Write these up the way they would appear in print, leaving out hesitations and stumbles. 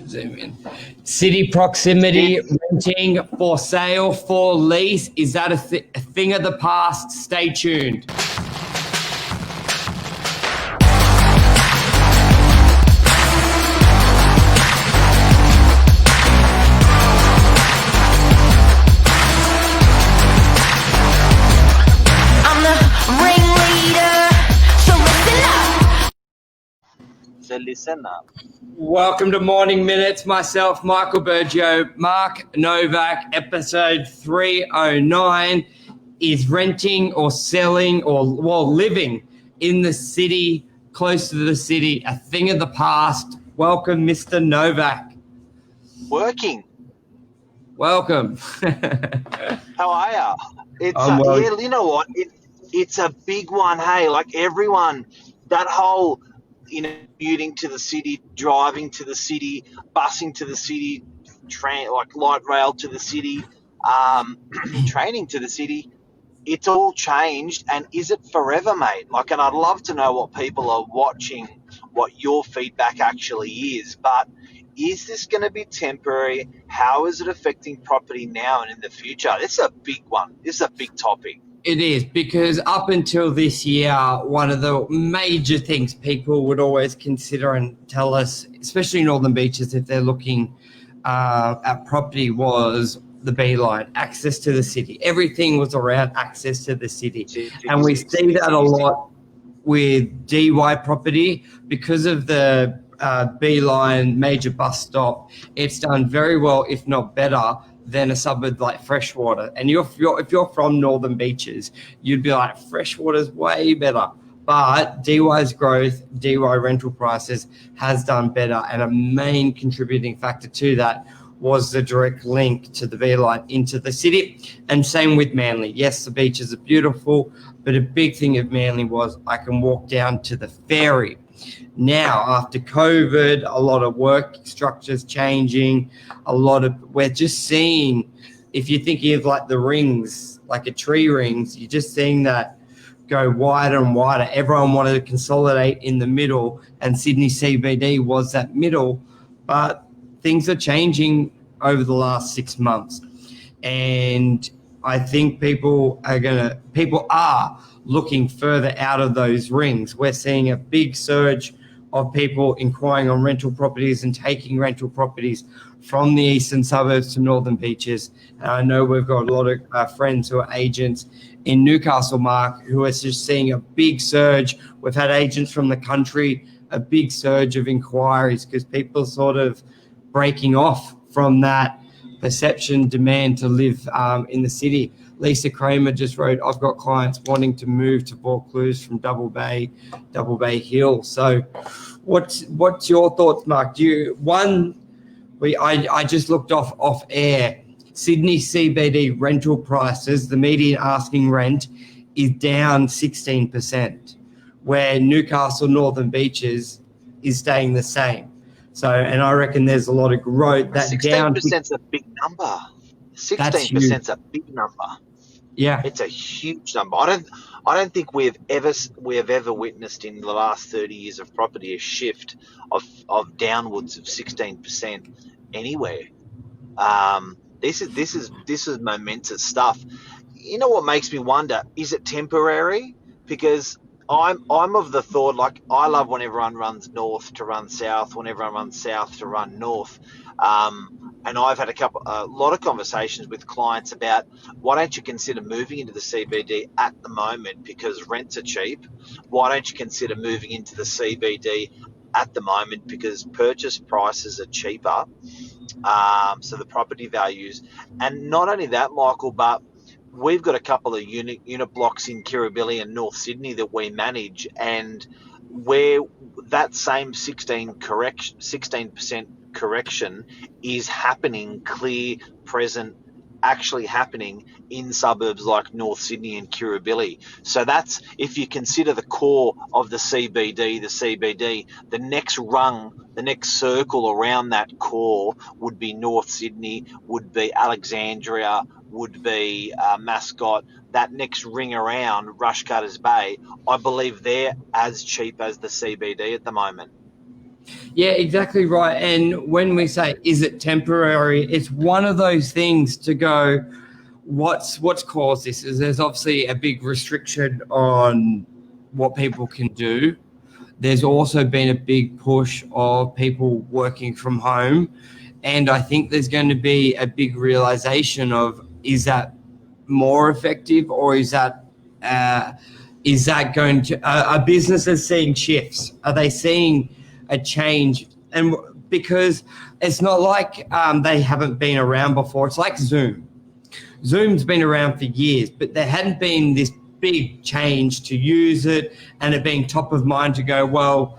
Zoom in. City proximity, renting, for sale, for lease. Is that a thing of the past? Stay tuned. So listen up. Welcome to Morning Minutes. Myself, Michael Bergio, Mark Novak, episode 309. Is renting or selling or living in the city, close to the city, a thing of the past? Welcome, Mr. Novak. Working. Welcome. How are ya? Yeah, you know what? It's a big one. Hey, like everyone, that whole, commuting to the city, driving to the city, busing to the city, like light rail to the city, training to the city. It's all changed, and is it forever, mate? Like, and I'd love to know what people are watching, what your feedback actually is. But is this going to be temporary? How is it affecting property now and in the future? This is a big one. This is a big topic. It is, because up until this year, one of the major things people would always consider and tell us, especially Northern Beaches, if they're looking at property, was the beeline, access to the city. Everything was around access to the city. And we see that a lot with DY property because of the beeline major bus stop. It's done very well, if not better, than a suburb like Freshwater. And if you're from Northern Beaches, you'd be like, Freshwater's way better. But DY's growth, DY rental prices has done better. And a main contributing factor to that was the direct link to the beeline into the city. And same with Manly. Yes, the beaches are beautiful, but a big thing of Manly was I can walk down to the ferry. Now, after COVID, a lot of work structures changing, we're just seeing, if you're thinking of like the rings, like a tree rings, you're just seeing that go wider and wider. Everyone wanted to consolidate in the middle, and Sydney CBD was that middle, but things are changing over the last 6 months. And I think people are looking further out of those rings. We're seeing a big surge of people inquiring on rental properties and taking rental properties from the eastern suburbs to Northern Beaches. And I know we've got a lot of friends who are agents in Newcastle, Mark, who are just seeing a big surge. We've had agents from the country, a big surge of inquiries because people are sort of breaking off from that perception demand to live in the city. Lisa Kramer just wrote, I've got clients wanting to move to Vaucluse from Double Bay Hill. So what's your thoughts, Mark? I just looked off air. Sydney CBD rental prices, the median asking rent is down 16%, where Newcastle Northern Beaches is staying the same. So, and I reckon there's a lot of growth. That 16% is a big number. 16% is a big number. Yeah, it's a huge number. I don't think we have ever witnessed in the last 30 years of property a shift of downwards of 16% anywhere. This is momentous stuff. You know what makes me wonder? Is it temporary? Because I'm of the thought, like, I love when everyone runs north to run south, when everyone runs south to run north. And I've had a lot of conversations with clients about, why don't you consider moving into the CBD at the moment because rents are cheap? Why don't you consider moving into the CBD at the moment because purchase prices are cheaper? So the property values. And not only that, Michael, but we've got a couple of unit blocks in Kirribilli and North Sydney that we manage, and where that same 16% correction is happening, clear, present, actually happening in suburbs like North Sydney and Kirribilli. So that's, if you consider the core of the CBD, the next rung, the next circle around that core would be North Sydney, would be Alexandria, would be Mascot. That next ring around Rushcutters Bay, I believe they're as cheap as the CBD at the moment. Yeah, exactly right. And when we say, is it temporary? It's one of those things to go, what's caused this? Is there's obviously a big restriction on what people can do. There's also been a big push of people working from home. And I think there's going to be a big realization of, is that more effective, or is that going to, are businesses seeing shifts? Are they seeing a change? And because it's not like they haven't been around before. It's like Zoom. Zoom's been around for years, but there hadn't been this big change to use it and it being top of mind to go, well,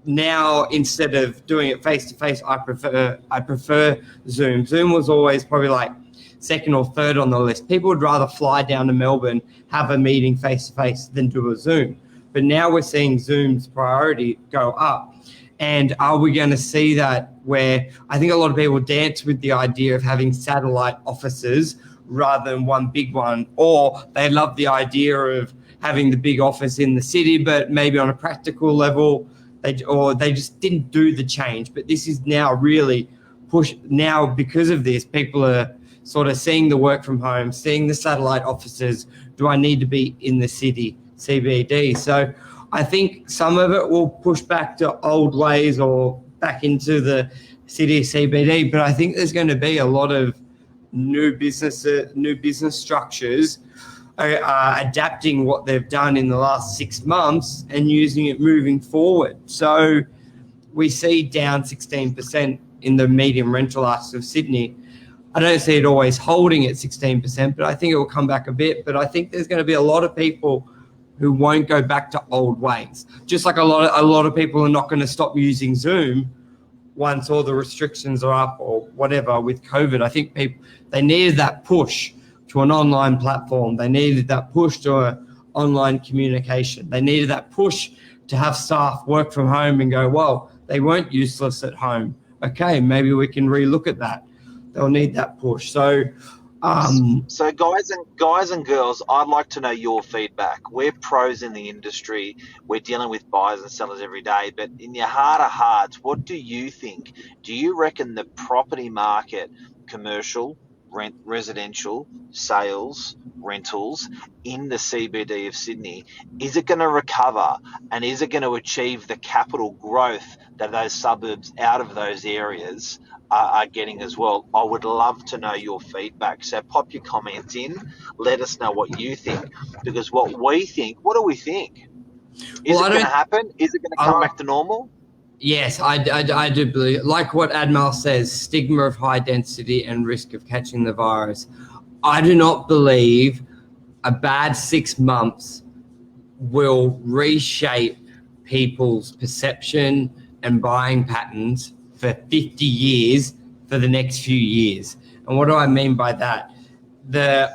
now instead of doing it face to face, I prefer Zoom. Zoom was always probably like second or third on the list. People would rather fly down to Melbourne, have a meeting face to face than do a Zoom. But now we're seeing Zoom's priority go up. And are we going to see that where I think a lot of people dance with the idea of having satellite offices rather than one big one, or they love the idea of having the big office in the city, but maybe on a practical level, they just didn't do the change. But this is now really push. Now, because of this, people are sort of seeing the work from home, seeing the satellite offices. Do I need to be in the city, CBD? So I think some of it will push back to old ways or back into the city CBD. But I think there's going to be a lot of new business structures adapting what they've done in the last 6 months and using it moving forward. So we see down 16% in the medium rental asks of Sydney. I don't see it always holding at 16%, but I think it will come back a bit. But I think there's going to be a lot of people who won't go back to old ways. Just like a lot of people are not going to stop using Zoom once all the restrictions are up or whatever with COVID. I think they needed that push to an online platform. They needed that push to an online communication. They needed that push to have staff work from home and go, well, they weren't useless at home. Okay, maybe we can relook at that. They'll need that push. So guys and girls, I'd like to know your feedback. We're pros in the industry. We're dealing with buyers and sellers every day. But in your heart of hearts, what do you think? Do you reckon the property market, commercial, residential, sales, rentals in the CBD of Sydney, is it going to recover, and is it going to achieve the capital growth that those suburbs out of those areas are getting as well? I would love to know your feedback. So pop your comments in. Let us know what you think, because what do we think? Is it going to happen? Is it going to come back to normal? Yes, I do believe, like what Admal says, stigma of high density and risk of catching the virus. I do not believe a bad 6 months will reshape people's perception and buying patterns for 50 years for the next few years. And what do I mean by that? The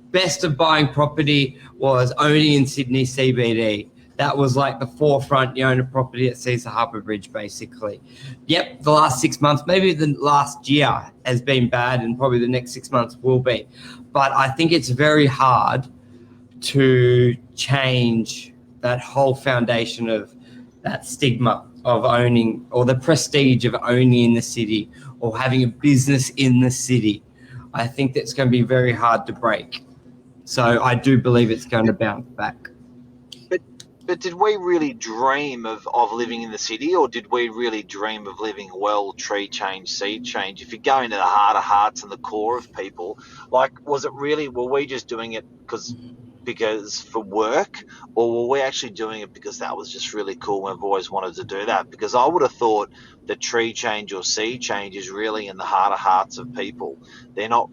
best of buying property was only in Sydney CBD. That was like the forefront. You own a property at Caesar Harbour Bridge, basically. Yep, the last 6 months, maybe the last year has been bad, and probably the next 6 months will be. But I think it's very hard to change that whole foundation of that stigma of owning, or the prestige of owning in the city or having a business in the city. I think that's going to be very hard to break. So I do believe it's going to bounce back. But did we really dream of living in the city, or did we really dream of living well, tree change, seed change? If you go into the heart of hearts and the core of people, like, were we just doing it because for work, or were we actually doing it because that was just really cool and we've always wanted to do that? Because I would have thought the tree change or seed change is really in the heart of hearts of people. They're not,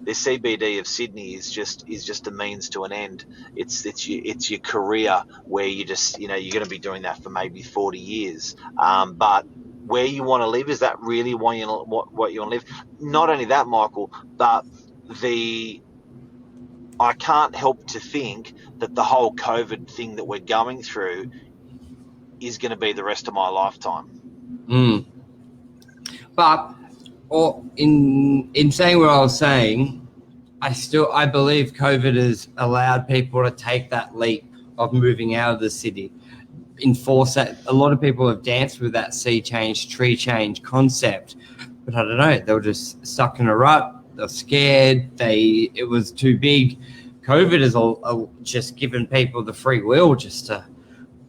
the CBD of Sydney is just a means to an end. It's your career, where you just, you're going to be doing that for maybe 40 years. But where you want to live, is that really what you want to live? Not only that, Michael, but I can't help to think that the whole COVID thing that we're going through is going to be the rest of my lifetime. But in saying what I was saying, I believe COVID has allowed people to take that leap of moving out of the city. enforce that. A lot of people have danced with that sea change, tree change concept, but I don't know. They were just stuck in a rut. They're scared. It was too big. COVID has just given people the free will just to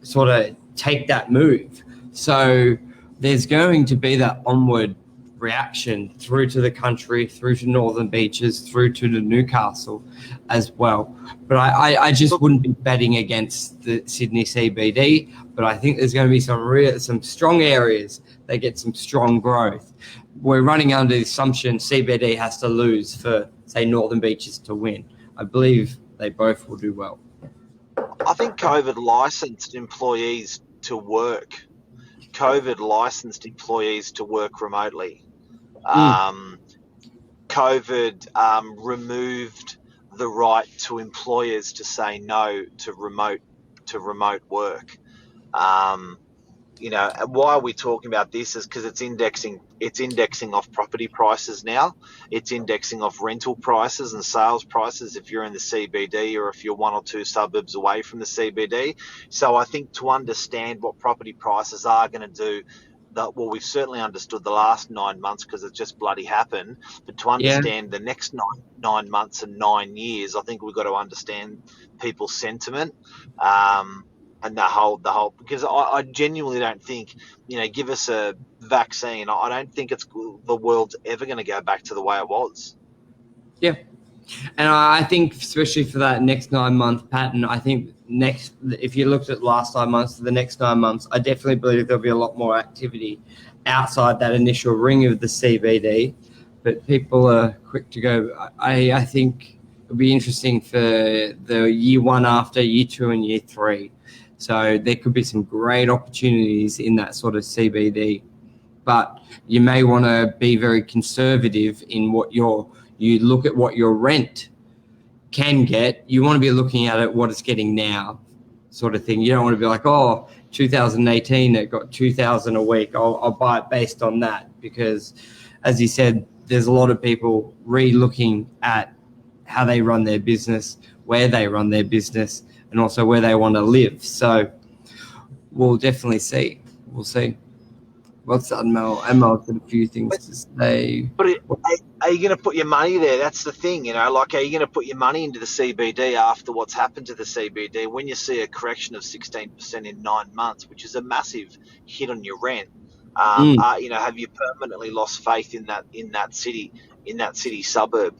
sort of take that move. So there's going to be that onward reaction through to the country, through to Northern Beaches, through to the Newcastle as well. But I just wouldn't be betting against the Sydney CBD. But I think there's going to be some strong areas that get some strong growth. We're running under the assumption CBD has to lose for, say, Northern Beaches to win. I believe they both will do well. I think COVID licensed employees to work. COVID licensed employees to work remotely. COVID removed the right to employers to say no to remote work. Why are we talking about this is because it's indexing off property prices now. It's indexing off rental prices and sales prices if you're in the CBD or if you're one or two suburbs away from the CBD. So I think to understand what property prices are going to do, we've certainly understood the last 9 months because it just bloody happened. But to understand the next 9 months and 9 years, I think we've got to understand people's sentiment. And the whole, because I genuinely don't think, give us a vaccine. I don't think the world's ever going to go back to the way it was. Yeah. And I think especially for that next 9 month pattern, I think if you looked at the last 9 months to the next 9 months, I definitely believe there'll be a lot more activity outside that initial ring of the CBD. But people are quick to go. I think it'll be interesting for the year one after, year two and year three. So there could be some great opportunities in that sort of CBD, but you may want to be very conservative in what you look at what your rent can get. You want to be looking at it what it's getting now, sort of thing. You don't want to be like, 2018 it got $2,000 a week. I'll buy it based on that, because, as you said, there's a lot of people re-looking at how they run their business, where they run their business, and also where they want to live. So we'll definitely see. We'll see. What's that, Mel? Mel's got a few things to say. But are you going to put your money there? That's the thing, are you going to put your money into the CBD after what's happened to the CBD? When you see a correction of 16% in 9 months, which is a massive hit on your rent, have you permanently lost faith in that city suburb?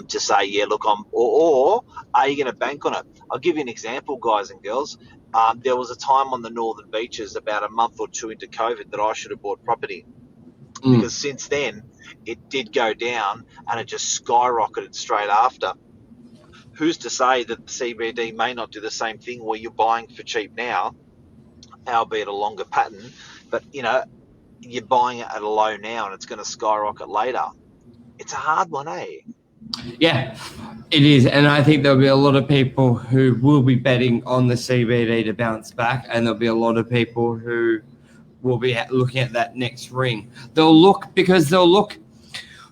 To say, or are you going to bank on it? I'll give you an example, guys and girls. There was a time on the Northern Beaches about a month or two into COVID that I should have bought property, because since then it did go down and it just skyrocketed straight after. Who's to say that the CBD may not do the same thing where you're buying for cheap now, albeit a longer pattern, but you're buying it at a low now and it's going to skyrocket later. It's a hard one, eh? Yeah, it is. And I think there'll be a lot of people who will be betting on the CBD to bounce back, and there'll be a lot of people who will be looking at that next ring. They'll look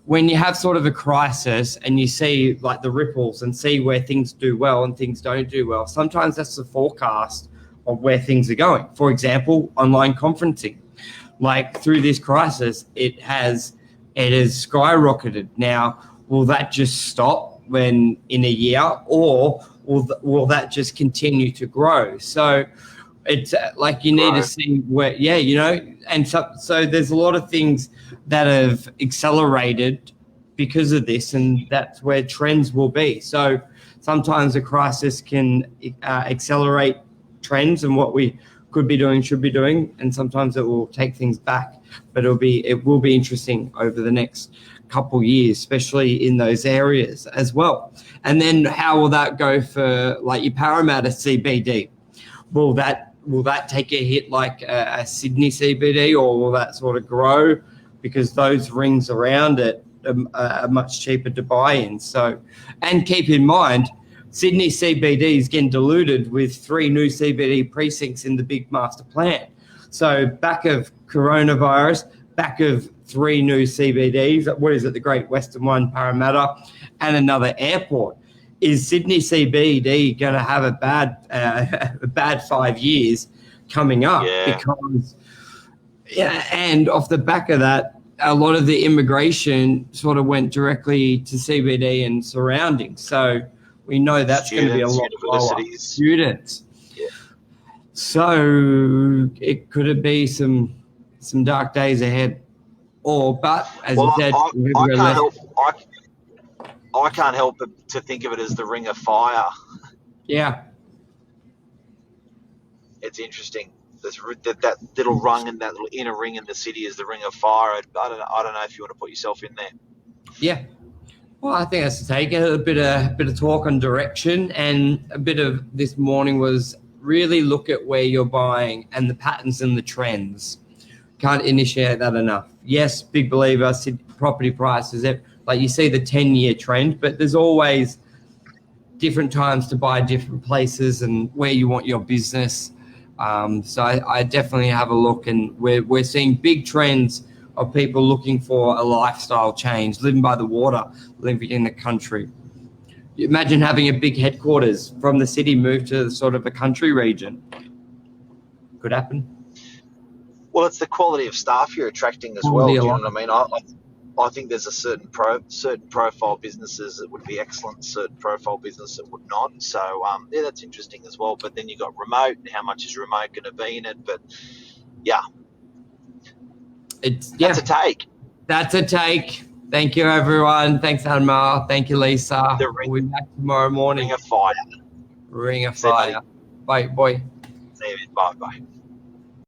when you have sort of a crisis and you see like the ripples and see where things do well and things don't do well. Sometimes that's the forecast of where things are going. For example, online conferencing. Like through this crisis, it has skyrocketed. Now, will that just stop in a year, or will that just continue to grow? So it's like you need to see where, and so there's a lot of things that have accelerated because of this, and that's where trends will be. So sometimes a crisis can accelerate trends and what we could be doing, should be doing, and sometimes it will take things back. But it will be interesting over the next couple years, especially in those areas as well. And then how will that go for like your Parramatta CBD? Will that take a hit like a Sydney CBD, or will that sort of grow because those rings around it are much cheaper to buy in? So, and keep in mind, Sydney CBD is getting diluted with 3 new CBD precincts in the big master plan. So back of coronavirus, back of 3 new CBDs, what is it, the Great Western one, Parramatta, and another airport. Is Sydney CBD going to have a bad 5 years coming up Yeah. because, yeah, and off the back of that, a lot of the immigration sort of went directly to CBD and surroundings. So we know that's going to be a lot lower. Universities. Students. Yeah. So it could be some dark days ahead. But as Well, you said, I can't help but to think of it as the Ring of Fire. yeah, It's interesting. That little rung and that little inner ring in the city is the Ring of Fire. I don't know if you want to put yourself in there. yeah. Well, I think that's to take it. A bit of talk on direction, and a bit of this morning was really look at where you're buying and the patterns and the trends. Can't initiate that enough. Yes, big believer, property prices, like you see the 10-year trend, but there's always different times to buy different places and where you want your business. So I definitely have a look, and we're seeing big trends of people looking for a lifestyle change, living by the water, living in the country. Imagine having a big headquarters from the city, move to sort of a country region. Could happen. Well, it's the quality of staff you're attracting as well. Do you know what I mean? I think there's a certain profile businesses that would be excellent, certain profile business that would not. So yeah, that's interesting as well. But then you got remote, and how much is remote going to be in it? But yeah, that's a take. That's a take. Thank you, everyone. Thanks, Anmar. Thank you, Lisa. We'll be back tomorrow morning. Ring of Fire. Ring of Fire. Bye, boy. See you. Bye.